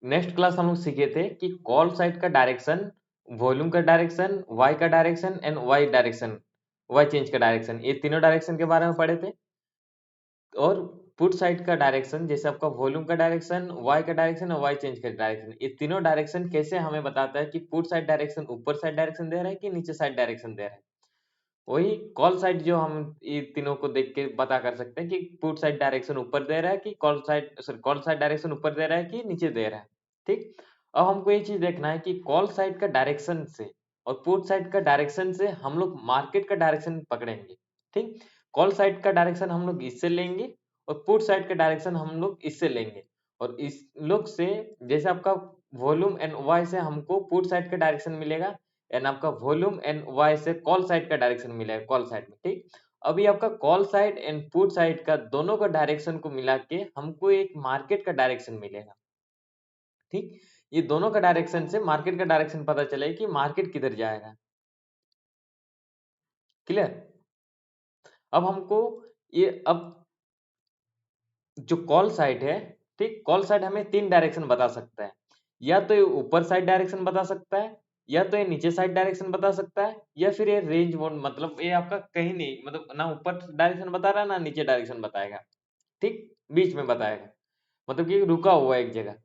Next class हम लोग सीखे थे कि कॉल साइड का डायरेक्शन, वॉल्यूम का डायरेक्शन, वाई का direction and Y direction, Y change का डायरेक्शन, ये तीनों डायरेक्शन के बारे में पढ़े थे। और पुट साइड का डायरेक्शन जैसे आपका वॉल्यूम का डायरेक्शन, वाई का डायरेक्शन और वाई चेंज का डायरेक्शन, ये तीनों डायरेक्शन कैसे हमें बताता है कि पुट साइड डायरेक्शन ऊपर साइड डायरेक्शन दे रहा है कि नीचे साइड डायरेक्शन दे रहा है। वही कॉल साइड जो हम ये तीनों को देख के पता कर सकते हैं कि पुट साइड डायरेक्शन ऊपर दे रहा है कि कॉल साइड डायरेक्शन ऊपर दे रहा है कि नीचे दे रहा है। ठीक, अब हमको ये चीज देखना है कि कॉल साइड का डायरेक्शन से और पुट साइड का डायरेक्शन से हम लोग मार्केट का डायरेक्शन पकड़ेंगे। ठीक, कॉल साइड का डायरेक्शन हम लोग इससे लेंगे और पुट साइड का डायरेक्शन हम लोग इससे लेंगे। और इस लोग से जैसे आपका वॉल्यूम एंड वाई से हमको पुट साइड का डायरेक्शन मिलेगा एंड आपका वॉल्यूम एंड वाई से कॉल साइड का डायरेक्शन मिलेगा कॉल साइड में। ठीक, अभी आपका call side and put side का दोनों का डायरेक्शन को मिला के हमको एक मार्केट का डायरेक्शन मिलेगा। ठीक, ये दोनों का डायरेक्शन से मार्केट का डायरेक्शन पता चले कि मार्केट किधर जाएगा। क्लियर? अब हमको ये अब जो कॉल साइड है, ठीक, कॉल साइड हमें तीन डायरेक्शन बता सकता है। या तो ये ऊपर साइड डायरेक्शन बता सकता है, या तो ये नीचे साइड डायरेक्शन बता सकता है, या फिर ये रेंज बोर्ड मतलब ये आपका कहीं नहीं, मतलब ना ऊपर डायरेक्शन बता रहा है ना नीचे डायरेक्शन बताएगा। ठीक, बीच में बताएगा, मतलब कि रुका हुआ है एक जगह।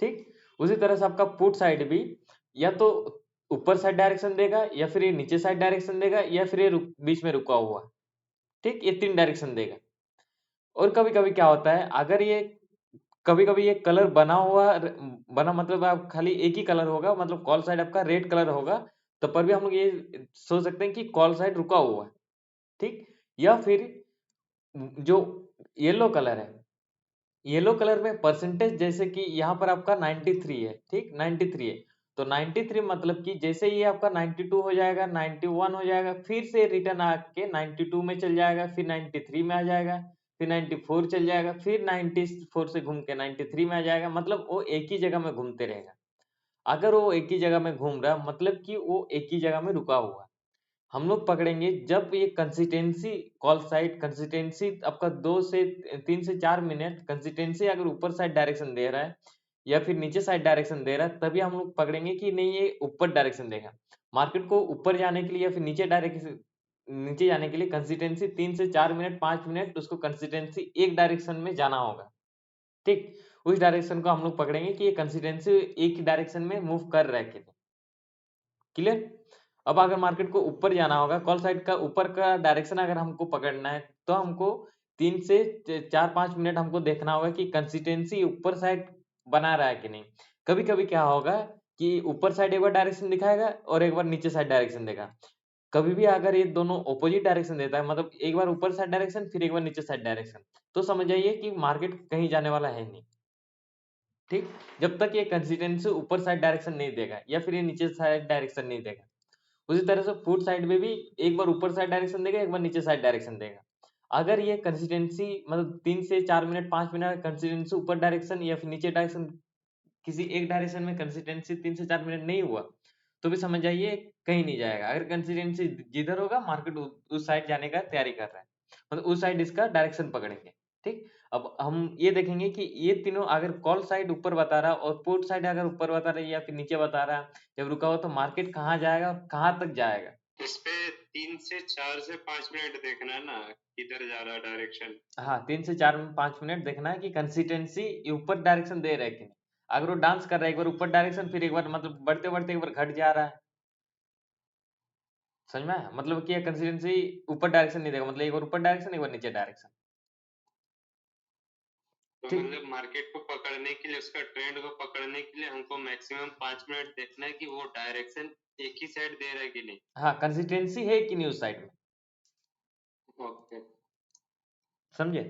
ठीक, उसी तरह से आपका पुट साइड भी या तो ऊपर साइड डायरेक्शन देगा, या फिर ये नीचे साइड डायरेक्शन देगा, या फिर ये बीच में रुका हुआ है। ठीक, ये तीन डायरेक्शन देगा। और कभी कभी क्या होता है, अगर ये कभी कभी ये कलर बना हुआ बना मतलब आप खाली एक ही कलर होगा, मतलब कॉल साइड आपका रेड कलर होगा, तो पर भी हम लोग ये सोच सकते हैं कि कॉल साइड रुका हुआ है। ठीक, या फिर जो येलो कलर है, येलो कलर में परसेंटेज जैसे कि यहाँ पर आपका 93 है। ठीक, 93 है, तो 93 मतलब कि जैसे ये आपका 92 हो जाएगा, 91 हो जाएगा, फिर से रिटर्न आके 92 में चल जाएगा, फिर 93 में आ जाएगा, फिर 94 चल जाएगा, फिर 94 से घूम के 93 में आ जाएगा, मतलब वो एक ही जगह में घूमते रहेगा। अगर वो एक ही जगह में घूम रहा मतलब कि वो एक ही जगह में रुका हुआ है। हम लोग पकड़ेंगे जब ये कंसिस्टेंसी कॉल साइड कंसिस्टेंसी आपका 2 से 3 से 4 मिनट कंसिस्टेंसी अगर ऊपर साइड डायरेक्शन दे रहा है या फिर नीचे साइड डायरेक्शन दे रहा है, तभी हम लोग पकड़ेंगे कि नहीं ये ऊपर डायरेक्शन देगा। मार्केट को ऊपर जाने के लिए या फिर नीचे जाने के लिए कंसिस्टेंसी 3 से 4 मिनट 5 मिनट उसको कंसिस्टेंसी एक डायरेक्शन में जाना होगा। ठीक, उस डायरेक्शन को हम लोग पकड़ेंगे कि ये कंसिस्टेंसी एक ही डायरेक्शन में मूव कर रहा है कि नहीं। क्लियर? अब अगर मार्केट को ऊपर जाना होगा, कॉल साइड का ऊपर का डायरेक्शन अगर हमको पकड़ना है, तो हमको 3 से 4 5 मिनट हमको देखना होगा कि कंसिस्टेंसी ऊपर साइड बना रहा है कि नहीं। कभी कभी क्या होगा कि ऊपर साइड एक बार डायरेक्शन दिखाएगा और एक बार नीचे साइड डायरेक्शन देगा। कभी भी अगर ये दोनों ऑपोजिट डायरेक्शन देता है, मतलब एक बार ऊपर साइड डायरेक्शन फिर एक बार नीचे साइड डायरेक्शन, तो समझ जाइए कि मार्केट कहीं जाने वाला है नहीं। ठीक, जब तक ये कंसिस्टेंसी ऊपर साइड डायरेक्शन नहीं देगा या फिर ये नीचे साइड डायरेक्शन नहीं देगा। उसी तरह से फुट साइड में भी एक बार ऊपर साइड डायरेक्शन देगा, एक बार नीचे साइड डायरेक्शन देगा। अगर ये कंसिस्टेंसी मतलब 3 से 4 मिनट 5 मिनट कंसिस्टेंसी ऊपर डायरेक्शन या फिर नीचे डायरेक्शन, किसी एक डायरेक्शन में कंसिस्टेंसी 3 से 4 मिनट नहीं हुआ, तो भी समझ जाइए कहीं नहीं जाएगा। अगर कंसिस्टेंसी जिधर होगा मार्केट उस साइड जाने का तैयारी कर रहा है, मतलब उस साइड इसका डायरेक्शन पकड़ेंगे। ठीक, अब हम ये देखेंगे कि ये तीनों अगर कॉल साइड ऊपर बता रहा और पुट साइड अगर ऊपर बता रहा है या फिर नीचे बता रहा है, जब रुका हो तो मार्केट कहाँ जाएगा और कहाँ तक जाएगा। इस पे 3 से 4 से 5 मिनट देखना है ना, किधर जा रहा है डायरेक्शन। हाँ, 3 से 4 5 मिनट देखना है कि कंसिस्टेंसी ऊपर डायरेक्शन दे रहा है कि नहीं। अगर वो डांस कर रहा है एक बार ऊपर डायरेक्शन, फिर एक बार मतलब बढ़ते बढ़ते एक बार घट जा रहा है, समझ में आया? मतलब कि कंसिस्टेंसी ऊपर डायरेक्शन नहीं देगा, मतलब एक बार ऊपर डायरेक्शन एक बार नीचे डायरेक्शन। तो ठीक, मतलब मार्केट को पकड़ने के लिए, उसका ट्रेंड को पकड़ने के लिए हमको मैक्सिमम 5 मिनट देखना है कि वो डायरेक्शन एक ही साइड दे रहा है कि नहीं। हाँ, कंसिस्टेंसी है कि नहीं उस साइड में, ओके। समझे?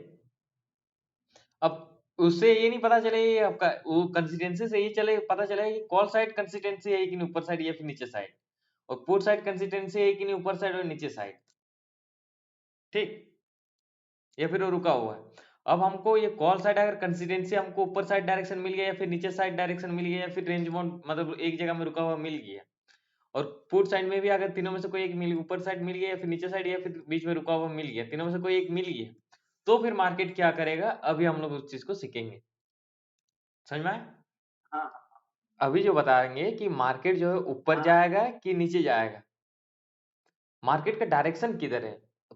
अब उससे ये नहीं पता चले ये आपका वो कंसिस्टेंसी से ये चले पता चले कि कॉल साइड कंसिस्टेंसी है कि नहीं ऊपर साइड या फिर नीचे साइड, और पुट साइड कंसिस्टेंसी है कि नहीं ऊपर साइड और नीचे साइड। ठीक, या फिर वो रुका हुआ है। अब हमको ये कॉल साइड अगर कंसिस्टेंसी हमको ऊपर साइड डायरेक्शन मिल गया या फिर नीचे साइड डायरेक्शन मिल गया या फिर रेंज बाउंड मतलब एक जगह में रुका हुआ मिल गया, और पुट साइड में भी अगर तीनों में से कोई एक मिल ऊपर साइड मिल गया या फिर नीचे साइड या फिर बीच में रुका हुआ मिल गया, तीनों में से कोई एक मिल गया, तो फिर मार्केट क्या करेगा अभी हम लोग उस चीज को सीखेंगे। समझ में आया? हाँ अभी जो बताएंगे कि मार्केट जो है ऊपर हाँ जाएगा कि नीचे जाएगा, मार्केट का डायरेक्शन किधर है।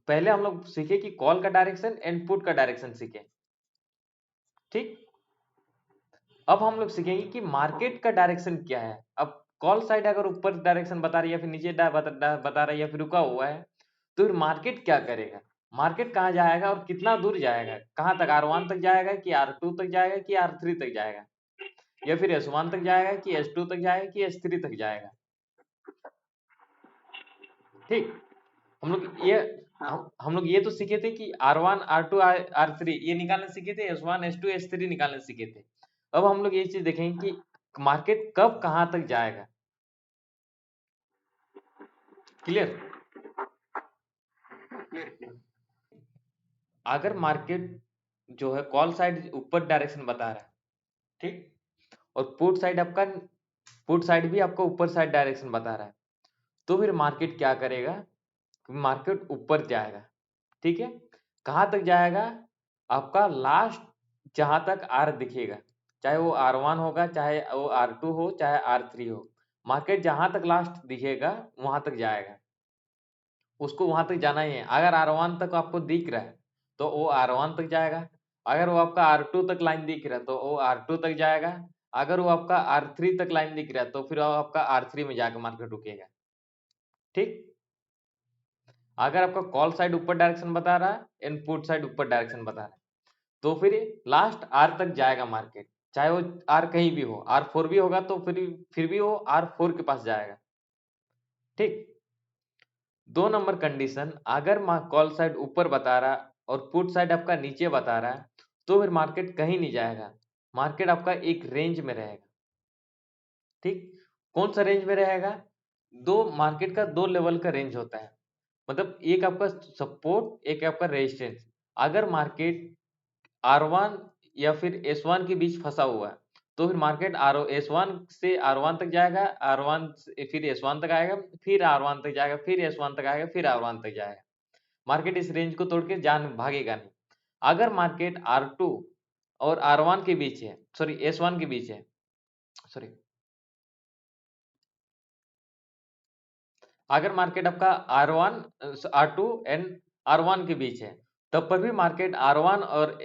पहले हम लोग सीखे कि कॉल का डायरेक्शन एंड पुट का डायरेक्शन सीखे, ठीक। अब हम लोग सीखेंगे कि मार्केट का डायरेक्शन क्या है। अब कॉल साइड अगर ऊपर डायरेक्शन बता रही है, या फिर नीचे बता रही है, या फिर रुका हुआ है, तो फिर मार्केट क्या करेगा। मार्केट कहाँ जाएगा और कितना दूर जाएगा, कहाँ तक, R1 तक जाएगा कि R2 तक जाएगा कि R3 तक जाएगा, या फिर S1 तक जाएगा कि S2 तक जाएगा कि S3 तक जाएगा, ठीक। हम लोग ये हाँ हम लोग ये तो सीखे थे कि R1 R2 R3 ये निकालने सीखे थे, S1 S2 S3 निकालने सीखे थे। अब हम लोग ये चीज देखेंगे कि मार्केट कब कहाँ तक जाएगा। क्लियर। क्लियर। अगर मार्केट जो है कॉल साइड ऊपर डायरेक्शन बता रहा है, ठीक, और पुट साइड आपका, पुट साइड भी आपको ऊपर साइड डायरेक्शन बता रहा है, तो फिर मार्केट क्या करेगा, मार्केट ऊपर जाएगा, ठीक है। कहाँ तक जाएगा, आपका लास्ट जहां तक आर दिखेगा, चाहे वो R1 होगा, चाहे वो R2 हो, चाहे R3 हो, मार्केट जहां तक लास्ट दिखेगा वहां तक जाएगा, उसको वहां तक जाना ही है। अगर R1 तक आपको दिख रहा है तो वो R1 तक जाएगा, अगर वो आपका R2 तक लाइन दिख रहा है तो वो R2 तक जाएगा, अगर वो आपका R3 तक लाइन दिख रहा है तो फिर वो आपका R3 में जाकर मार्केट रुकेगा, ठीक। अगर आपका कॉल साइड ऊपर डायरेक्शन बता रहा है, इनपुट साइड ऊपर डायरेक्शन बता रहा है, तो फिर लास्ट आर तक जाएगा मार्केट, चाहे वो आर कहीं भी हो, R4 भी होगा तो फिर भी वो R4 के पास जाएगा, ठीक। 2 नंबर कंडीशन, अगर कॉल साइड ऊपर बता रहा और पुट साइड आपका नीचे बता रहा है, तो फिर मार्केट कहीं नहीं जाएगा, मार्केट आपका एक रेंज में रहेगा, ठीक। कौन सा रेंज में रहेगा, दो मार्केट का 2 लेवल का रेंज होता है, मतलब एक आपका सपोर्ट, एक आपका रेजिस्टेंस। अगर मार्केट R1 या फिर S1 के बीच फंसा हुआ है, तो फिर मार्केट S1 से R1 तक जाएगा, R1 से फिर S1 तक आएगा, फिर R1 तक जाएगा, फिर S1 तक आएगा, फिर R1 तक जाएगा। मार्केट इस रेंज को तोड़ के जान भागेगा नहीं। अगर मार्केट R2 और R1 के बीच है, सॉरी S1 के बीच है, सॉरी, अगर मार्केट आपका R1 R2 एंड R1 के बीच है, तब पर भी मार्केट R1 और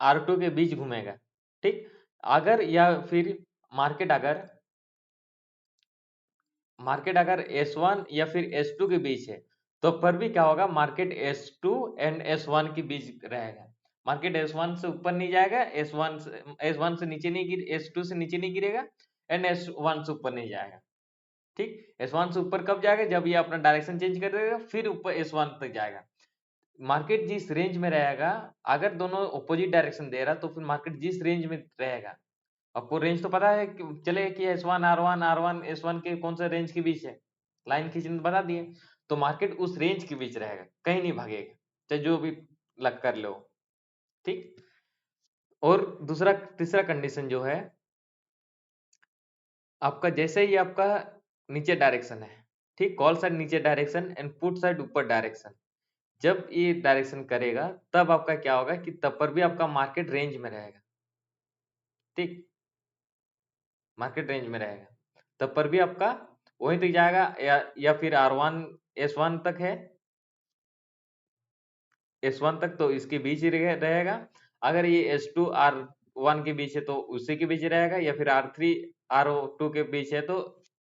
R2 के बीच घूमेगा, ठीक। अगर या फिर मार्केट अगर मार्केट अगर S1 या फिर S2 के बीच है, तो पर भी क्या होगा, मार्केट S2 एंड S1 के बीच रहेगा। मार्केट S1 से ऊपर नहीं जाएगा, S1 से नीचे नहीं गिर, S2 से नीचे नहीं गिरेगा, एंड S1 से ऊपर नहीं जाएगा, ठीक। S1 से ऊपर कब जाएगा, जब ये अपना डायरेक्शन चेंज कर देगा, फिर ऊपर S1 तक जाएगा। मार्केट जिस रेंज में रहेगा, अगर दोनों ऑपोजिट डायरेक्शन दे रहा, तो फिर मार्केट जिस रेंज में रहेगा, आपको रेंज तो पता है कि चले कि S1 R1 R1 S1 के कौन सा रेंज के बीच है, लाइन खींचने बता दिए, तो मार्केट उस रेंज के बीच रहेगा, कहीं नहीं भागेगा, चाहे जो भी लग कर लो, ठीक। और दूसरा तीसरा कंडीशन जो है, आपका जैसे ही आपका नीचे डायरेक्शन है, ठीक, कॉल साइड नीचे डायरेक्शन एंड पुट साइड ऊपर डायरेक्शन, जब ये डायरेक्शन करेगा, तब आपका क्या होगा कि तब पर भी आपका मार्केट रेंज में रहेगा, ठीक, मार्केट रेंज में रहेगा, तब पर भी आपका वहीं तक जाएगा, या फिर R1 S1 तक है, S1 तक तो इसके बीच ही रहेगा, अगर ये S2 R1 के बीच है तो उसी के बीच रहेगा, या फिर R3 R2 के बीच है तो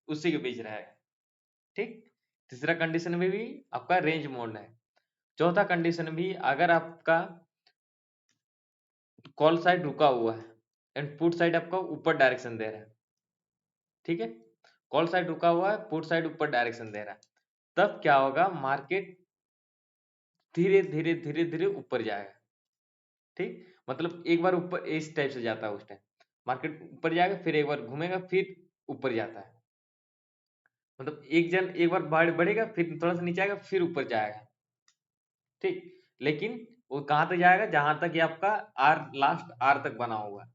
उसी के बीच रहेगा, ठीक। तीसरा कंडीशन में भी आपका रेंज मोड है। चौथा कंडीशन भी, अगर आपका कॉल साइड रुका हुआ है एंड पुट साइड आपका ऊपर डायरेक्शन दे रहा है, ठीक है, कॉल साइड रुका हुआ है, पुट साइड ऊपर डायरेक्शन दे रहा है, तब क्या होगा, मार्केट धीरे धीरे धीरे धीरे ऊपर जाएगा, ठीक। मतलब एक बार ऊपर इस टाइप से जाता है, उस टाइम मार्केट ऊपर जाएगा, फिर एक बार घूमेगा, फिर ऊपर जाता है, मतलब एक बार बढ़ेगा, फिर थोड़ा सा नीचे आएगा, फिर ऊपर जाएगा, ठीक। लेकिन वो कहाँ तक जाएगा, जहां तक ये आपका आर लास्ट आर तक बना हुआ है।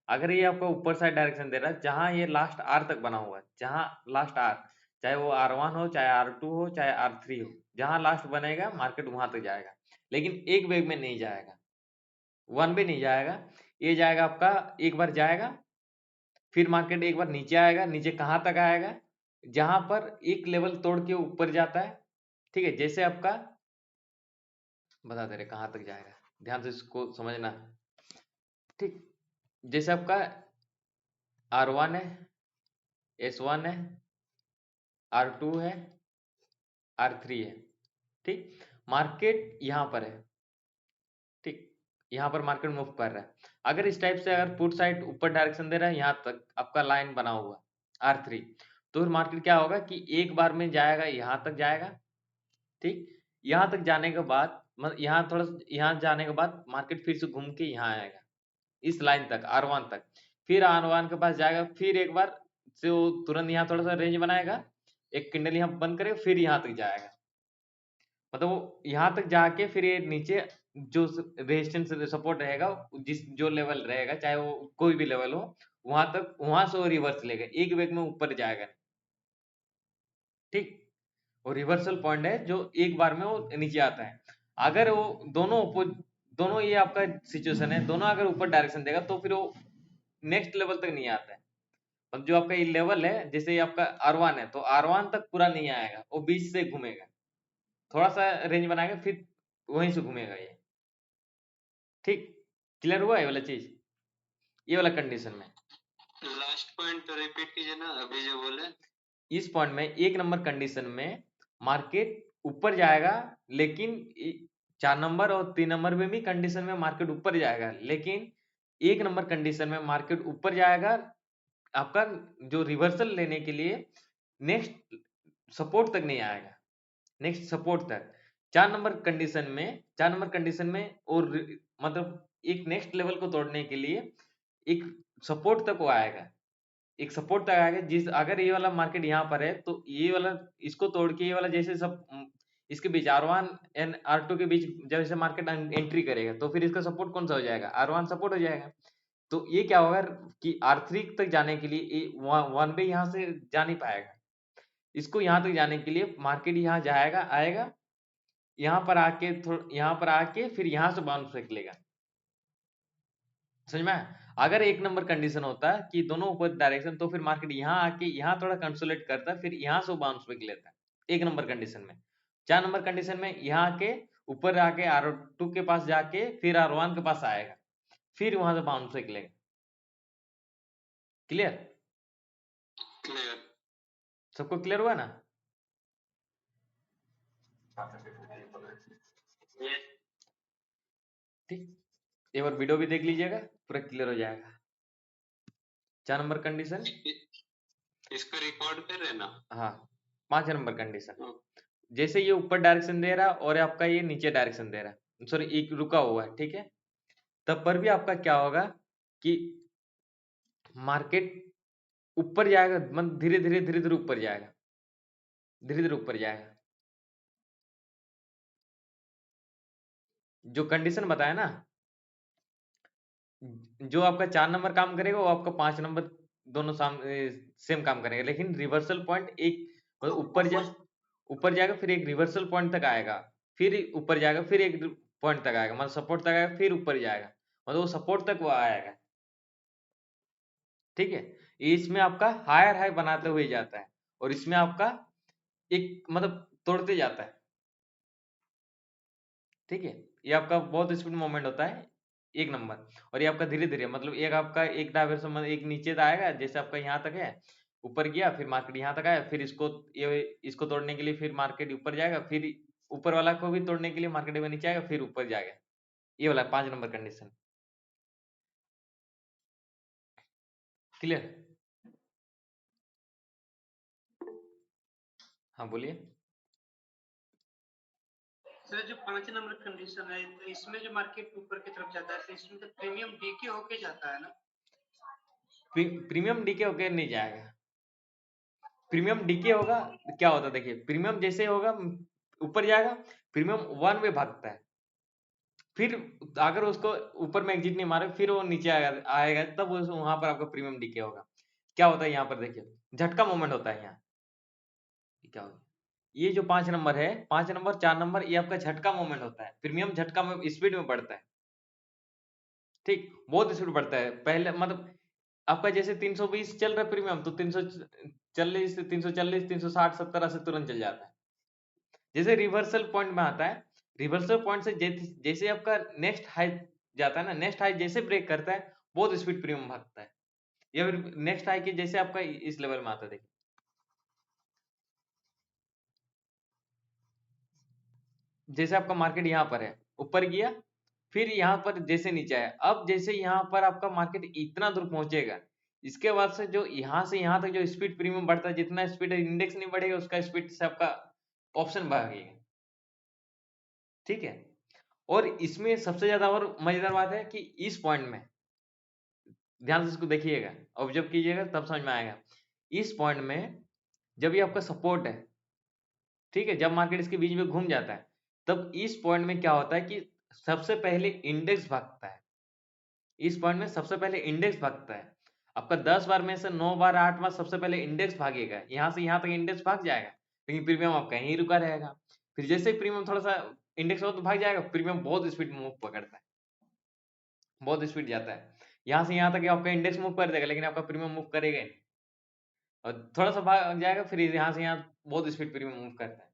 अगर ये आपका ऊपर साइड डायरेक्शन दे रहा है, जहां ये लास्ट आर तक बना हुआ है, जहां लास्ट आर, चाहे वो R1 हो, चाहे R2 हो, चाहे R3 हो, जहां लास्ट बनेगा मार्केट वहां तक जाएगा, लेकिन एक वेग में नहीं जाएगा, वन भी नहीं जाएगा, ये जाएगा आपका, एक बार जाएगा, फिर मार्केट एक बार नीचे आएगा, नीचे कहाँ तक आएगा, जहां पर एक लेवल तोड़ के ऊपर जाता है, ठीक है। जैसे आपका बता दे रहे कहाँ तक जाएगा, ध्यान से इसको समझना, ठीक। जैसे आपका R1 है, S1 है, R2 है, R3 है, ठीक। मार्केट यहाँ पर है, ठीक। यहाँ पर मार्केट मूव कर रहा है। अगर इस टाइप से अगर पुट साइड ऊपर डायरेक्शन दे रहा है, यहाँ तक आपका लाइन बना हुआ R3, तो फिर मार्केट क्या होगा कि एक बार में जाएगा, यहाँ तक जाएगा, ठीक। यहाँ तक जाने के बाद मतलब यहाँ थोड़ा यहाँ जाने के बाद मार्केट फिर से घूम के यहाँ आएगा, इस लाइन तक R1 तक, फिर R1 के पास जाएगा, फिर एक बार से वो तुरंत यहाँ थोड़ा सा रेंज बनाएगा, एक कैंडल यहाँ बंद करेगा, फिर यहाँ तक जाएगा। मतलब वो यहाँ तक जाके फिर ये नीचे जो रेजिस्टेंस सपोर्ट रहेगा, जिस जो लेवल रहेगा, चाहे वो कोई भी लेवल हो, वहां तक, वहां से वो रिवर्स लेगा, एक वेग में ऊपर जाएगा, ठीक। वो रिवर्सल पॉइंट है जो एक बार में वो नीचे आता है। अगर वो दोनों ये आपका सिचुएशन है, दोनों अगर ऊपर डायरेक्शन देगा तो फिर वो नेक्स्ट लेवल तक नहीं आता है। मतलब जो आपका ये लेवल है, जैसे ये आपका R1 है, तो R1 तक पूरा नहीं आएगा, वो बीच से घूमेगा, थोड़ा सा रेंज बनाएगा, फिर वहीं से घूमेगा ये, ठीक। क्लियर हुआ ये वाला चीज, ये वाला कंडीशन में। लास्ट पॉइंट तो रिपीट कीजिए ना, अभी जो बोले। इस पॉइंट में 1 नंबर कंडीशन में मार्केट ऊपर जाएगा, लेकिन 4 नंबर और 3 नंबर में भी कंडीशन में मार्केट ऊपर जाएगा, लेकिन 1 नंबर कंडीशन में मार्केट ऊपर जाएगा आपका जो रिवर्सल लेने के लिए नेक्स्ट सपोर्ट तक नहीं आएगा, नेक्स्ट सपोर्ट तक। 4 नंबर कंडीशन में और मतलब एक नेक्स्ट लेवल को तोड़ने के लिए एक सपोर्ट तक वो आएगा, एक सपोर्ट तक आएगा। जिस अगर ये वाला मार्केट यहाँ पर है, तो ये वाला इसको तोड़ के ये वाला जैसे सब इसके बीच R1 एंड R2 के बीच जैसे मार्केट एंट्री करेगा, तो फिर इसका सपोर्ट कौन सा हो जाएगा, R1 सपोर्ट हो जाएगा। तो ये क्या होगा कि R3 तक जाने के लिए वन पे यहाँ से जा नहीं पाएगा, इसको यहाँ तक जाने के लिए मार्केट यहाँ जाएगा, आएगा, यहाँ पर आके यहाँ पर आके फिर यहाँ से बाउंस निकलेगा, समझ में आया? अगर 1 नंबर कंडीशन होता है कि दोनों ऊपर डायरेक्शन, तो फिर मार्केट यहाँ आके यहाँ थोड़ा कंसोलिडेट करता है, फिर यहाँ से बाउंस बैक लेता है 1 नंबर कंडीशन में। 4 नंबर कंडीशन में यहाँ आके ऊपर आके R2 के पास जाके फिर R1 के पास आएगा, फिर वहां से बाउंस बैक लेगा। क्लियर? क्लियर। सबको क्लियर हुआ ना? ठीक, एक बार वीडियो भी देख लीजिएगा, पूरा क्लियर हो जाएगा। 4 नंबर कंडीशन, इसको रिकॉर्ड कर रहे हैं ना? हाँ। 5 नंबर कंडीशन, जैसे ये ऊपर डायरेक्शन दे रहा है और आपका ये नीचे डायरेक्शन दे रहा है, सॉरी एक रुका हुआ है, ठीक है, तब पर भी आपका क्या होगा कि मार्केट ऊपर जाएगा, मतलब धीरे धीरे ऊपर जाएगा, धीरे धीरे ऊपर जाएगा। जो कंडीशन बताया ना, जो आपका 4 नंबर काम करेगा वो आपका 5 नंबर दोनों सेम काम करेगा, लेकिन रिवर्सल पॉइंट एक मतलब ऊपर जाएगा, फिर एक रिवर्सल पॉइंट तक आएगा, फिर ऊपर जाएगा, फिर एक पॉइंट तक आएगा, मतलब सपोर्ट तक आएगा, फिर ऊपर जाएगा, मतलब वो सपोर्ट तक वो आएगा, ठीक है। इसमें आपका हायर हाई बनाते हुए जाता है, और इसमें आपका एक मतलब तोड़ते जाता है, ठीक है। ये आपका बहुत स्पीड मूवमेंट होता है 1 नंबर, और ये आपका धीरे धीरे, मतलब एक आपका एक डायवर्सन, मतलब एक नीचे आएगा, जैसे आपका यहाँ तक है, ऊपर गया, फिर मार्केट यहाँ तक आया, फिर इसको तोड़ने के लिए फिर मार्केट ऊपर जाएगा, फिर ऊपर वाला को भी तोड़ने के लिए मार्केट में नीचे आएगा, फिर ऊपर जाएगा। ये वाला 5 नंबर कंडीशन। क्लियर? हाँ बोलिए। सर जो 5 नंबर कंडीशन है, तो इसमें जो मार्केट ऊपर की तरफ जाता है, तो इसमें तो प्रीमियम डीके होके जाता है ना? प्रीमियम डीके होके नहीं जाएगा। प्रीमियम डीके होगा क्या होता है, देखिए, प्रीमियम जैसे होगा ऊपर जाएगा, प्रीमियम 1 में भागता है, फिर अगर उसको ऊपर में एग्जिट नहीं मारे, फिर वो नीचे आएगा, तब वहां पर आपका प्रीमियम डीके होगा। क्या होता है यहाँ पर, देखिए, झटका मोमेंट होता है यहाँ। क्या होगा, ये जो 5 नंबर है, 5 नंबर 4 नंबर, ये आपका झटका मोमेंट होता है, प्रीमियम झटका में स्पीड में बढ़ता है, ठीक, बहुत स्पीड बढ़ता है। पहले मतलब आपका जैसे 320 चल रहा है प्रीमियम, तो 340 340 360 70 से तुरंत चल जाता है। जैसे रिवर्सल पॉइंट में आता है, रिवर्सल पॉइंट से जैसे आपका नेक्स्ट हाई जाता है ना, नेक्स्ट हाई जैसे ब्रेक करता है बहुत स्पीड प्रीमियम भागता है, या फिर नेक्स्ट हाई के जैसे आपका इस लेवल में आता है। देखिए जैसे आपका मार्केट यहाँ पर है, ऊपर गया, फिर यहाँ पर जैसे नीचे आया, अब जैसे यहाँ पर आपका मार्केट इतना दूर पहुंचेगा, इसके बाद से यहाँ तक जो स्पीड प्रीमियम बढ़ता है, जितना स्पीड इंडेक्स नहीं बढ़ेगा उसका स्पीड से आपका ऑप्शन भागेगा। ठीक है, और इसमें सबसे ज्यादा और मजेदार बात है कि इस पॉइंट में ध्यान से इसको देखिएगा, ऑब्जर्व कीजिएगा, तब समझ में आएगा। इस पॉइंट में जब ये आपका सपोर्ट है, ठीक है, जब मार्केट इसके बीच में घूम जाता है, तब इस पॉइंट में क्या होता है कि सबसे पहले इंडेक्स भागता है। इस पॉइंट में सबसे पहले इंडेक्स भागता है। आपका 10 बार में से 9 बार 8 बार सबसे पहले इंडेक्स भागेगा, यहाँ से यहाँ तक इंडेक्स भाग जाएगा, लेकिन प्रीमियम आपका यहीं रुका रहेगा। फिर जैसे ही प्रीमियम थोड़ा सा इंडेक्स हो तो भाग जाएगा, प्रीमियम बहुत स्पीड मूव पकड़ता है, बहुत स्पीड जाता है, यहाँ से यहाँ तक आपका इंडेक्स मूव कर देगा, लेकिन आपका प्रीमियम मूव करेगा ही नहीं, और थोड़ा सा भाग जाएगा, फिर यहाँ से यहाँ बहुत स्पीड प्रीमियम मूव करता है,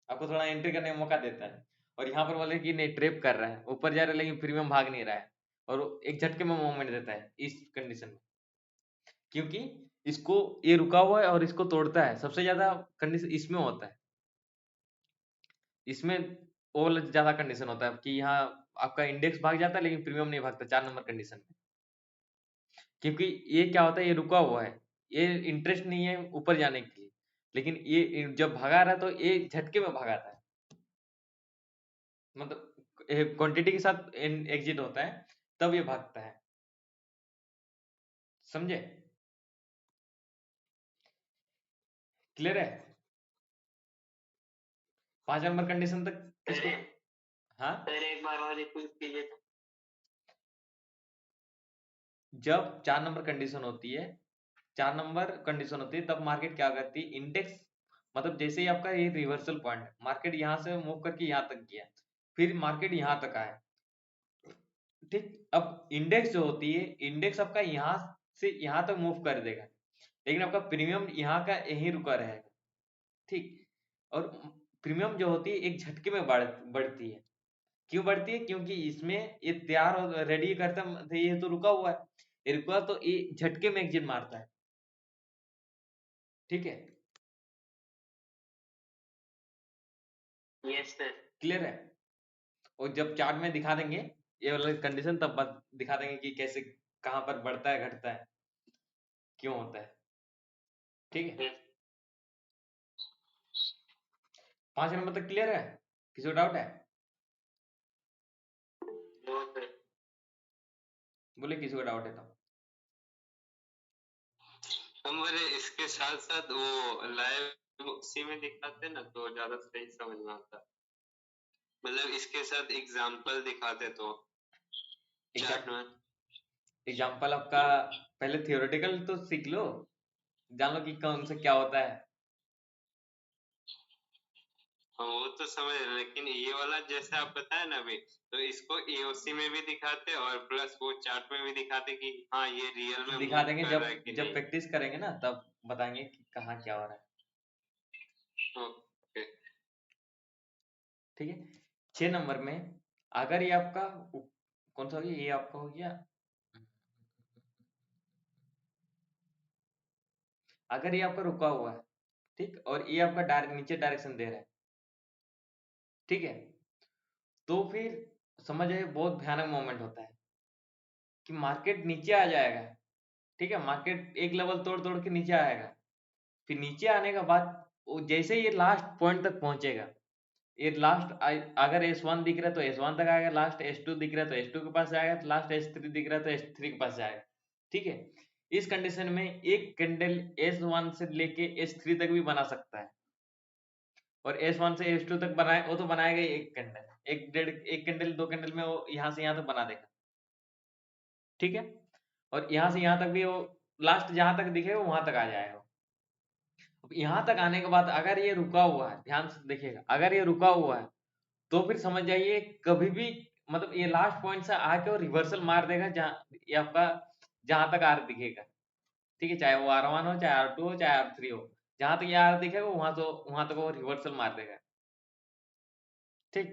आपको थोड़ा एंट्री करने का मौका देता है। और यहाँ पर बोले कि नहीं ट्रेप कर रहा है, ऊपर जा रहा है लेकिन प्रीमियम भाग नहीं रहा है, और एक झटके में मूवमेंट देता है इस कंडीशन में, क्योंकि इसको ये रुका हुआ है और इसको तोड़ता है। सबसे ज्यादा कंडीशन इसमें होता है, इसमें वो वाला ज्यादा कंडीशन होता है कि यहाँ आपका इंडेक्स भाग जाता है लेकिन प्रीमियम नहीं भागता 4 नंबर कंडीशन में, क्योंकि ये क्या होता है, ये रुका हुआ है, ये इंटरेस्ट नहीं है ऊपर जाने के लिए, लेकिन ये जब भगा रहा है तो ये झटके में भगाता है, मतलब क्वांटिटी के साथ एग्जिट होता है, तब ये भागता है। समझे? क्लियर है? 5 नंबर कंडीशन तक किसको? हाँ, सर एक बार और रिपीट कीजिए। जब 4 नंबर कंडीशन होती है, 4 नंबर कंडीशन होती है, तब मार्केट क्या करती है, इंडेक्स, मतलब जैसे ही आपका ये रिवर्सल पॉइंट है, मार्केट यहाँ से मूव करके यहाँ तक गया, फिर मार्केट यहाँ तक आया, ठीक, अब इंडेक्स जो होती है, इंडेक्स आपका यहाँ से यहाँ तक मूव कर देगा, लेकिन आपका प्रीमियम यहाँ का यहीं रुका रहेगा। ठीक, और प्रीमियम जो होती है एक झटके में बढ़ती है। क्यों बढ़ती है? क्योंकि इसमें ये तैयार हो रेडी करता है, ये तो रुका हुआ है, ये रुका तो ये झटके में एग्जिट मारता है। ठीक है, यस सर। क्लियर है? और जब चार्ट में दिखा देंगे ये वाला कंडीशन, तब दिखा देंगे कि कैसे कहां पर बढ़ता है घटता है, क्यों होता है। ठीक है, 5 नंबर तक क्लियर है? किसी को डाउट है? No sir. बोले किसी को डाउट है तो। हमारे इसके साथ साथ वो लाइव उसी में दिखाते ना तो ज्यादा सही समझ में आता, मतलब इसके साथ एग्जांपल दिखाते तो चार्ट में। एग्जाम्पल आपका पहले थियोरेटिकल तो सीख लो, जान लो कि कौन से क्या होता है। हाँ वो तो समझ रहे, लेकिन ये वाला जैसे आप बताए ना अभी, तो इसको एओसी में भी दिखाते और प्लस वो चार्ट में भी दिखाते कि हाँ ये रियल में दिखा मूव देंगे कर जब रहा है कि जब नहीं। प्रैक्टिस करेंगे ना, तब बताएंगे कि कहाँ क्या हो रहा है। ओके। ठीक है, 6 नंबर में अगर ये आपका कौन सा हो गया, ये आपका हो गया, अगर ये आपका रुका हुआ है, ठीक, और ये आपका नीचे डायरेक्शन दे रहा है, ठीक है, तो फिर समझ आइए बहुत भयानक मोमेंट होता है कि मार्केट नीचे आ जाएगा। ठीक है, मार्केट एक लेवल तोड़ तोड़ के नीचे आएगा, फिर नीचे आने के बाद वो जैसे ही ये लास्ट पॉइंट तक पहुंचेगा, ये लास्ट, अगर S1 दिख रहा है तो S1 तक आएगा, लास्ट S2 दिख रहा है तो S2 के पास जाएगा, लास्ट S3 दिख रहा है तो S3 के पास जाएगा। ठीक है, इस कंडीशन में एक कैंडल S1 से लेके S3 तक भी बना सकता है, और S1 से S2 तक बनाए वो तो बनाएगा ही एक कैंडल, एक कैंडल 2 कैंडल में वो यहाँ से यहाँ तक बना देगा। ठीक है, और यहाँ से यहाँ तक भी वो लास्ट जहां तक दिखेगा वहां तक आ जाएगा। अब यहाँ तक आने के बाद अगर ये रुका हुआ है, ध्यान से देखिएगा, अगर ये रुका हुआ है तो फिर समझ जाइए कभी भी, मतलब ये लास्ट पॉइंट से आके और रिवर्सल मार देगा, जहां ये आपका जहां तक आर दिखेगा, ठीक है, चाहे वो R1 हो, चाहे R2 हो, चाहे R3 हो, जहां तक ये R दिखेगा वहां तक वो रिवर्सल मार देगा। ठीक,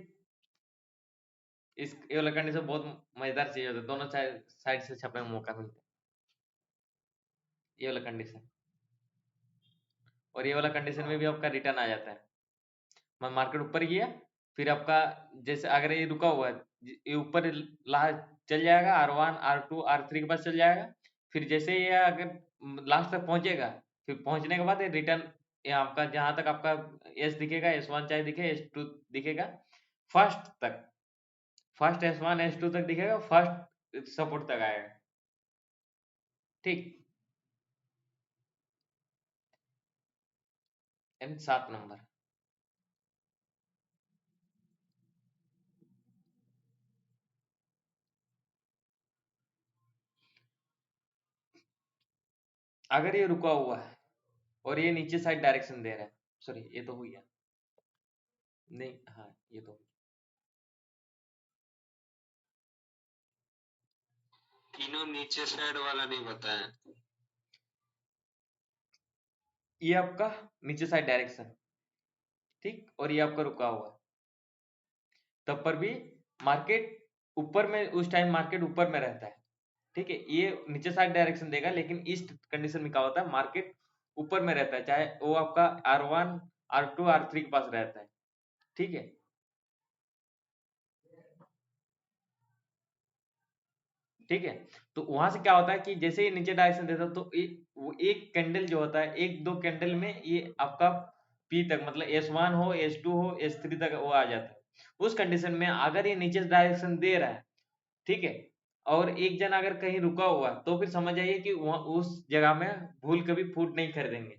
इस ये वाला कंडीशन बहुत मजेदार चीज होता है, दोनों साइड से छपने का मौका मिलता है, ये वाला कंडीशन। और ये वाला कंडीशन में भी आपका रिटर्न आ जाता है, मार्केट ऊपर गया, फिर आपका जैसे अगर ये रुका हुआ है, ये ऊपर लास्ट चल जाएगा, R1 R2 R3 के पास चल जाएगा, फिर जैसे ये अगर लास्ट तक पहुंचेगा, फिर पहुंचने के बाद ये रिटर्न, ये आपका जहां तक आपका एस दिखेगा, S1 चाहे दिखे, S2 दिखेगा, फर्स्ट तक, फर्स्ट S1 S2 तक दिखेगा, फर्स्ट सपोर्ट तक आएगा। ठीक, एंड 7 नंबर, अगर ये रुका हुआ है और ये नीचे साइड डायरेक्शन दे रहा है, सॉरी ये तो हो गया, नहीं हाँ ये तो, तीनों नीचे साइड वाला नहीं बताया। ये आपका नीचे साइड डायरेक्शन, ठीक, और ये आपका रुका हुआ है, तब पर भी मार्केट ऊपर में, उस टाइम मार्केट ऊपर में रहता है। ठीक है, ये नीचे साइड डायरेक्शन देगा, लेकिन इस कंडीशन में क्या होता है, मार्केट ऊपर में रहता है, चाहे वो आपका R1 R2 R3 के पास रहता है। ठीक है, ठीक है, तो वहां से क्या होता है कि जैसे ही नीचे डायरेक्शन देता है तो वो एक कैंडल जो होता है, एक दो कैंडल में ये आपका पी तक, मतलब S1 हो, S2 हो, S3 तक वो आ जाता है। उस कंडीशन में अगर ये नीचे डायरेक्शन दे रहा है, ठीक है, और एक जन अगर कहीं रुका हुआ है, तो फिर समझ जाइए कि वहाँ उस जगह में भूल कभी फूट नहीं खरीदेंगे।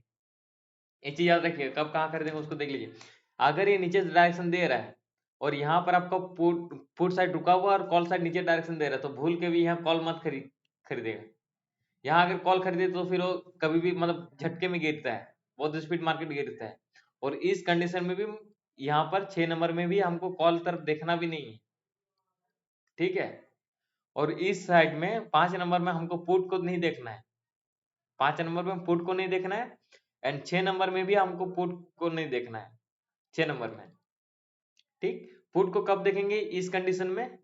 एक चीज याद रखिए, कब कहाँ खरीदेंगे उसको देख लीजिए। अगर ये नीचे डायरेक्शन दे रहा है और यहाँ पर आपका पुट पुट साइड रुका हुआ है और कॉल साइड नीचे डायरेक्शन दे रहा है, तो भूल के भी यहाँ कॉल मत खरीदेगा। यहाँ अगर कॉल खरीदे तो फिर वो कभी भी मतलब झटके में गिरता है, बहुत स्पीड मार्केट गिरता है। और इस कंडीशन में भी यहाँ पर 6 नंबर में भी हमको कॉल तरफ देखना भी नहीं है। ठीक है, और इस साइड में 5 नंबर में हमको पुट को नहीं देखना है, 5 नंबर में पुट को नहीं देखना है, एंड 6 नंबर में भी हमको पुट को नहीं देखना है, 6 नंबर में। ठीक, पुट को कब देखेंगे, इस कंडीशन में,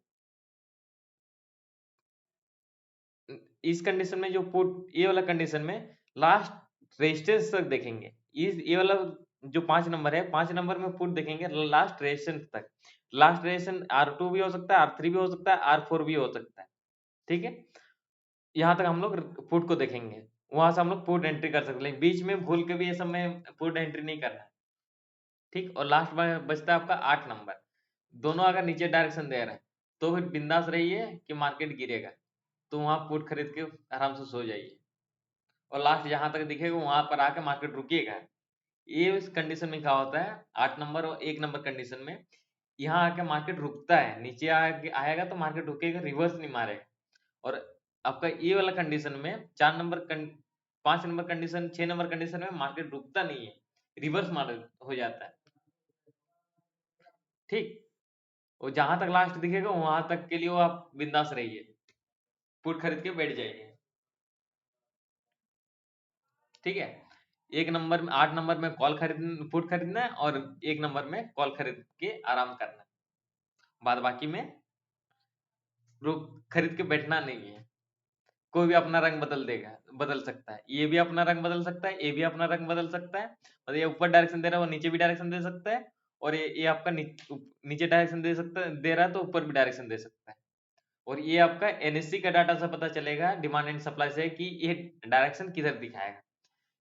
इस कंडीशन में जो पुट, ये वाला कंडीशन में लास्ट रेजिस्टेंस तक देखेंगे। इस ये वाला जो 5 नंबर है, 5 नंबर में पुट देखेंगे लास्ट रेजिस्टेंस तक। लास्ट रेजिस्टेंस R2 भी हो सकता है, R3 भी हो सकता है, R4 भी हो सकता है। ठीक है, यहाँ तक हम लोग पुट को देखेंगे, वहां से हम लोग पुट एंट्री कर सकते हैं, लेकिन बीच में भूल के भी ये सब में पुट एंट्री नहीं करना है। ठीक, और लास्ट में बचता है आपका 8 नंबर। दोनों अगर नीचे डायरेक्शन दे रहे हैं तो फिर बिंदास रहिए कि मार्केट गिरेगा, तो वहां पुट खरीद के आराम से सो जाइए, और लास्ट जहां तक दिखेगा वहां पर आके मार्केट रुकिएगा। ये इस कंडीशन में क्या होता है, 8 नंबर और 1 नंबर कंडीशन में, यहाँ आके मार्केट रुकता है, नीचे आके आएगा तो मार्केट रुकेगा, रिवर्स नहीं मारेगा। और आपका ये वाला कंडीशन में 5 नंबर कंडीशन, 6 नंबर कंडीशन में मार्केट रुकता नहीं है, रिवर्स मार हो जाता है। ठीक, और जहां तक लास्ट दिखेगा वहां तक के लिए वो आप बिंदास रहिए, पुट खरीद के बैठ जाइए। ठीक है, 1 नंबर में, 8 नंबर में कॉल खरीद पुट खरीदना है, और 1 नंबर में कॉल खरीद के आराम करना है, बाद बाकी में रुक खरीद के बैठना नहीं है। कोई भी अपना रंग बदल देगा, बदल सकता है, ये भी अपना रंग बदल सकता है, ये भी अपना रंग बदल सकता है, मतलब ये ऊपर डायरेक्शन दे रहा है वो नीचे भी डायरेक्शन दे सकता है, और ये आपका नीचे डायरेक्शन दे सकता है, दे रहा है तो ऊपर भी डायरेक्शन दे सकता है। और ये आपका एनएससी का डाटा से पता चलेगा, डिमांड एंड सप्लाई से, कि ये डायरेक्शन किधर दिखाएगा,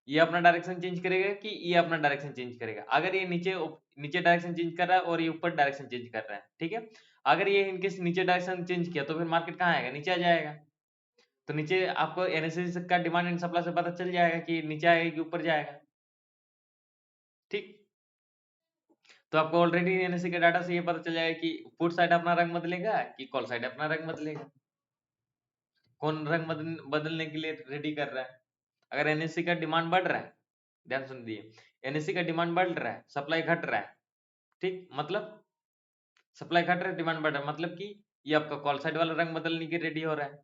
ये अपना डायरेक्शन चेंज करेगा कि ये अपना डायरेक्शन चेंज करेगा। अगर ये नीचे नीचे डायरेक्शन चेंज कर रहा है और ये ऊपर डायरेक्शन चेंज कर रहा है, ठीक है, अगर ये इनकेस नीचे डायरेक्शन चेंज किया तो फिर मार्केट कहाँ आएगा, नीचे आ जाएगा। तो नीचे आपको एनएससी का डिमांड एंड सप्लाई से पता चल जाएगा कि नीचे आएगा कि ऊपर जाएगा। ठीक, तो आपको ऑलरेडी एनएससी के डाटा से ये पता चल जाएगा कि पुट साइड अपना रंग बदलेगा कि कॉल साइड अपना रंग बदलेगा, कौन रंग बदलने के लिए रेडी कर रहा है। अगर एनएससी का डिमांड बढ़ रहा है, ध्यान सुन दिए, एनएससी का डिमांड बढ़ रहा है, सप्लाई घट रहा है, ठीक, मतलब सप्लाई घट रहा है, डिमांड बढ़ रहा है, मतलब कि ये आपका कॉल साइड वाला रंग बदलने के रेडी हो रहा है।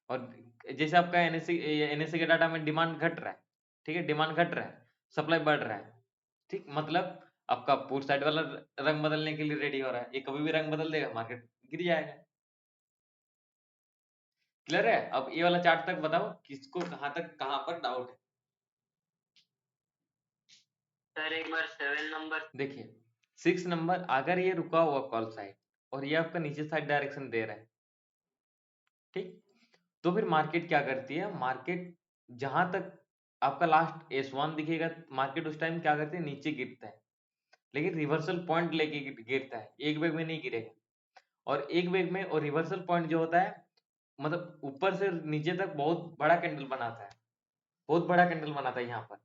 और जैसे आपका एनएससी के डाटा में डिमांड घट रहा है, ठीक है, डिमांड घट रहा है, सप्लाई बढ़ रहा है, ठीक, मतलब आपका पुट साइड वाला रंग बदलने के लिए रेडी हो रहा है, ये कभी भी रंग बदल देगा, मार्केट गिर जाएगा। क्लियर है? अब ये वाला चार्ट तक बताओ किसको कहां तक कहां पर डाउट है। सर एक बार 7 नंबर देखिए 6 नंबर, अगर ये रुका हुआ कॉल साइड और ये आपका नीचे साइड डायरेक्शन दे रहा है, ठीक, तो फिर मार्केट क्या करती है, मार्केट जहां तक आपका लास्ट S1 दिखेगा, मार्केट उस टाइम क्या करती है, नीचे गिरता है, लेकिन रिवर्सल पॉइंट लेके गिरता है, एक वेग में नहीं गिरेगा। और एक वेग में और रिवर्सल पॉइंट जो होता है, मतलब ऊपर से नीचे तक बहुत बड़ा कैंडल बनाता है, बहुत बड़ा कैंडल बनाता है। यहाँ पर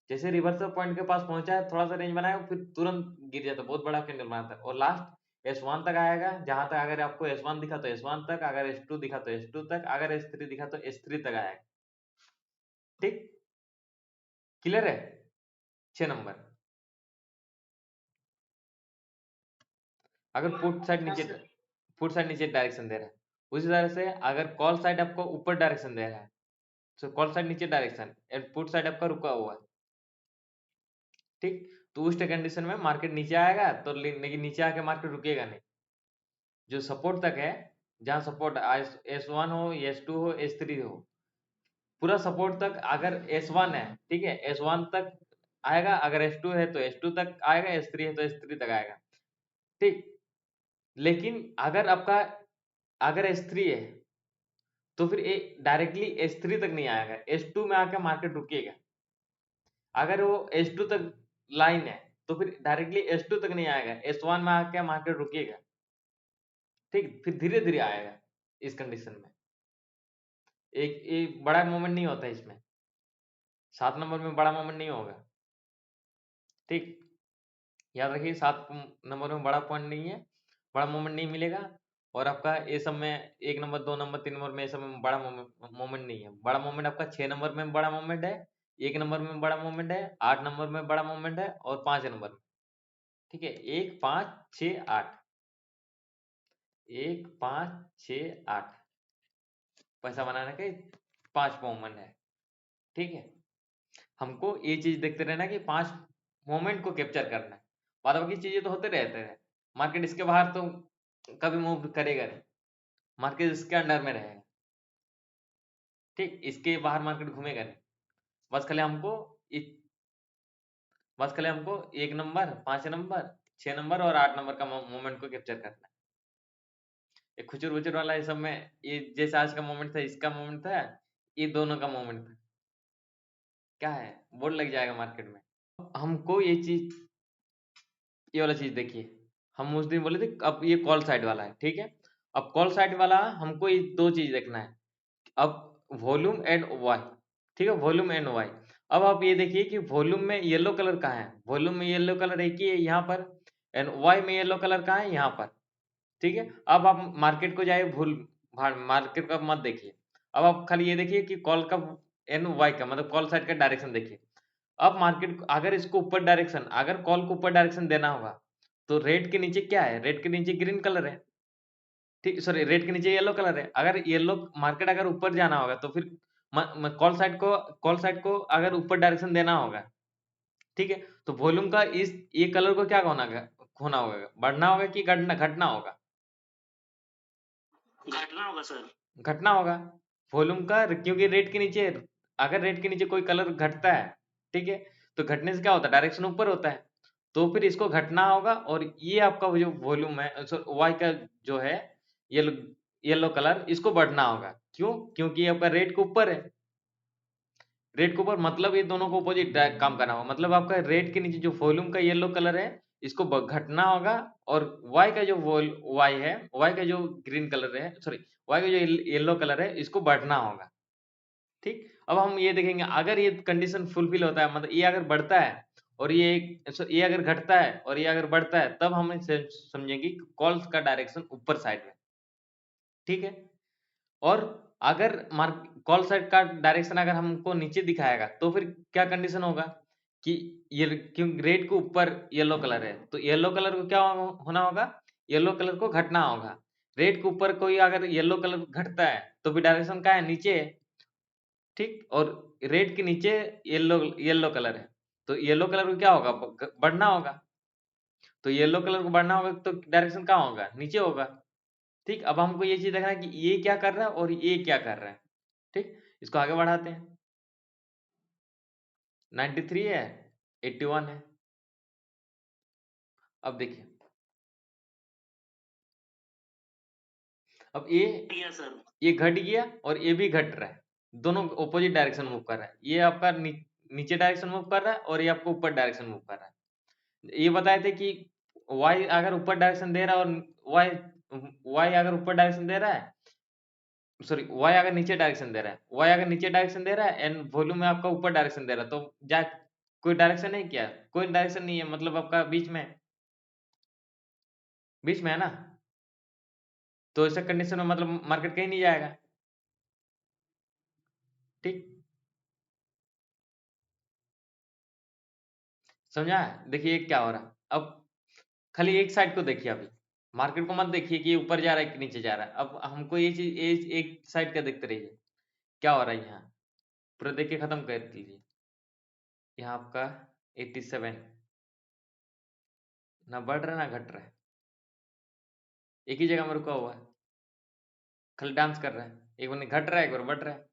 जैसे रिवर्सल पॉइंट के पास पहुंचा है, थोड़ा सा रेंज बनाया, फिर तुरंत गिर जाता है, बहुत बड़ा कैंडल बनाता है, और लास्ट S1 तक आएगा, जहां तक अगर आपको S1 दिखा तो S1 तक, अगर S2 दिखा तो S2 तक, अगर S3 दिखा तो S3 तक आएगा। ठीक, क्लियर है? 6 नंबर। अगर पुट साइड हाँ नीचे, सर। पुट साइड नीचे डायरेक्शन दे रहा है, उसी तरह से अगर कॉल साइड आपको ऊपर डायरेक्शन दे रहा है, तो कॉल साइड नीचे डायरेक्शन एंड पुट साइड आपका रुका हुआ है, ठीक, तो उस कंडीशन में मार्केट नीचे आएगा, तो लेकिन नीचे आके मार्केट रुकेगा नहीं, जो सपोर्ट तक है, जहां सपोर्ट S1 हो, S2 हो, S3 हो, पूरा सपोर्ट तक अगर S1 है, ठीक है, S1 तक आएगा, अगर S2 है तो S2 तक आएगा, S3 है तो S3 तक आएगा, ठीक। लेकिन अगर आपका अगर S3 है तो फिर डायरेक्टली S3 तक नहीं आएगा, S2 में आकर मार्केट रुकेगा। अगर वो S2 तक लाइन है तो फिर डायरेक्टली S2 तक नहीं आएगा, S1 में आकर मार्केट रुकेगा, ठीक, फिर धीरे धीरे आएगा। इस कंडीशन में एक बड़ा मोमेंट नहीं होता इसमें, 7 नंबर में बड़ा मोमेंट नहीं होगा, ठीक, याद रखिए 7 नंबर में बड़ा पॉइंट नहीं है, बड़ा मोमेंट नहीं मिलेगा। और आपका ये सब में 1 नंबर 2 नंबर 3 नंबर में ये सब में बड़ा मोमेंट नहीं है। बड़ा मोमेंट आपका 6 नंबर में बड़ा मोमेंट है, 1 नंबर में बड़ा मोमेंट है, 8 नंबर में बड़ा मोमेंट है, और 5 नंबर में, ठीक है, 1 5 6 8, 1 5 6 8 पैसा बनाने के 5 मोमेंट है, ठीक है। हमको ये चीज देखते रहना कि 5 मोमेंट को कैप्चर करना है, बाद बाकी चीजें तो होते रहते हैं, मार्केट इसके बाहर तो कभी मूव करेगा नहीं, मार्केट इसके अंडर में रहेगा, ठीक, इसके बाहर मार्केट घूमेगा नहीं। बस खाली हमको बस खाली हमको 1 नंबर, 5 नंबर, 6 नंबर और 8 नंबर का मोमेंट को कैप्चर करना है। ये खुचर बुचर वाला ये सब में, ये जैसे आज का मोमेंट था, इसका मोमेंट था, ये दोनों का मोमेंट था, क्या है, बोर्ड लग जाएगा मार्केट में। हमको ये चीज, ये वाला चीज देखिए, हम उस दिन बोले थे अब ये कॉल साइड वाला है, ठीक है। अब कॉल साइड वाला हमको ये दो चीज देखना है, अब वॉल्यूम एंड वाई, ठीक है, वॉल्यूम एंड वाई। अब आप ये देखिए कि वॉल्यूम में येलो कलर कहाँ है, वॉल्यूम में येलो कलर एक ही है यहाँ पर, एंड वाई में येलो कलर कहाँ है, यहाँ पर, ठीक है। अब आप मार्केट को जाए भूल भाड़, मार्केट का मत देखिए, अब आप खाली ये देखिए कि कॉल का एंड वाई का मतलब कॉल साइड का डायरेक्शन देखिए। अब मार्केट अगर इसको ऊपर डायरेक्शन, अगर कॉल को ऊपर डायरेक्शन देना होगा तो रेड के नीचे क्या है, रेड के नीचे ग्रीन कलर है, ठीक, सॉरी रेड के नीचे येलो कलर है। अगर येलो मार्केट अगर ऊपर जाना होगा तो फिर कॉल साइड को अगर ऊपर डायरेक्शन देना होगा, ठीक है, तो वॉल्यूम का इस ये कलर को क्या होना होगा, बढ़ना होगा कि घटना होगा, घटना होगा सर। घटना होगा वॉल्यूम का, क्योंकि रेड के नीचे, अगर रेड के नीचे कोई कलर घटता है, ठीक है, तो घटने से क्या होता है, डायरेक्शन ऊपर होता है, तो फिर इसको घटना होगा। और ये आपका जो वॉल्यूम है, वाई का जो है येलो येलो कलर, इसको बढ़ना होगा, क्यों, क्योंकि ये आपका रेड के ऊपर है, रेड के ऊपर, मतलब ये दोनों को अपोजिट काम करना होगा, मतलब आपका रेड के नीचे जो वॉल्यूम का येलो कलर है इसको घटना होगा, और वाई का जो वाई है, वाई का जो ग्रीन कलर है, सॉरी वाई का जो येलो कलर है, इसको बढ़ना होगा, ठीक। अब हम ये देखेंगे अगर ये कंडीशन फुलफिल होता है, मतलब ये अगर बढ़ता है और ये अगर घटता है और ये अगर बढ़ता है, तब हम समझेंगे कॉल्स का डायरेक्शन ऊपर साइड में, ठीक है। और अगर कॉल साइड का डायरेक्शन अगर हमको नीचे दिखाएगा तो फिर क्या कंडीशन होगा कि ये, क्योंकि रेड के ऊपर येलो कलर है, तो येलो कलर को क्या होना होगा, येलो कलर को घटना होगा, रेड के ऊपर कोई अगर येलो कलर घटता है तो भी डायरेक्शन का है, नीचे है, ठीक। और रेड के नीचे येलो कलर है, तो येलो कलर को क्या होगा, बढ़ना होगा। तो येलो कलर को बढ़ना होगा तो डायरेक्शन कहाँ होगा, नीचे होगा, ठीक। अब हमको ये चीज देखना है कि ये क्या कर रहा है और ये क्या कर रहा है, ठीक। इसको आगे बढ़ाते हैं। 93 है, 81 है। अब देखिए, अब ये घट गया और ये भी घट रहा है, दोनों ऑपोजिट डायरेक्शन मूव कर रहा है। ये आपका नीचे डायरेक्शन मूव कर रहा है और ये आपको ऊपर डायरेक्शन मूव कर रहा है। ये बताए थे कि y अगर ऊपर डायरेक्शन दे रहा है और y अगर ऊपर डायरेक्शन दे रहा है, सॉरी y अगर नीचे डायरेक्शन दे रहा है, y अगर नीचे डायरेक्शन दे रहा है एंड वॉल्यूम में आपका ऊपर डायरेक्शन दे रहा है, तो जा कोई डायरेक्शन है क्या, कोई डायरेक्शन नहीं है, मतलब आपका बीच में है ना। तो ऐसा कंडीशन में मतलब मार्केट कहीं नहीं जाएगा, ठीक। समझा है? देखिए क्या हो रहा है अब, खाली एक साइड को देखिए, अभी मार्केट को मत देखिए कि ऊपर जा रहा है कि नीचे जा रहा है। अब हमको ये चीज एक साइड का देखते रहिए क्या हो रहा है यहाँ, पूरा देख के खत्म कर लीजिए। यहाँ आपका 87 ना बढ़ रहा है ना घट रहा है, एक ही जगह में रुका हुआ है, खाली डांस कर रहा है, एक बार घट रहा है एक बार बढ़ रहा है।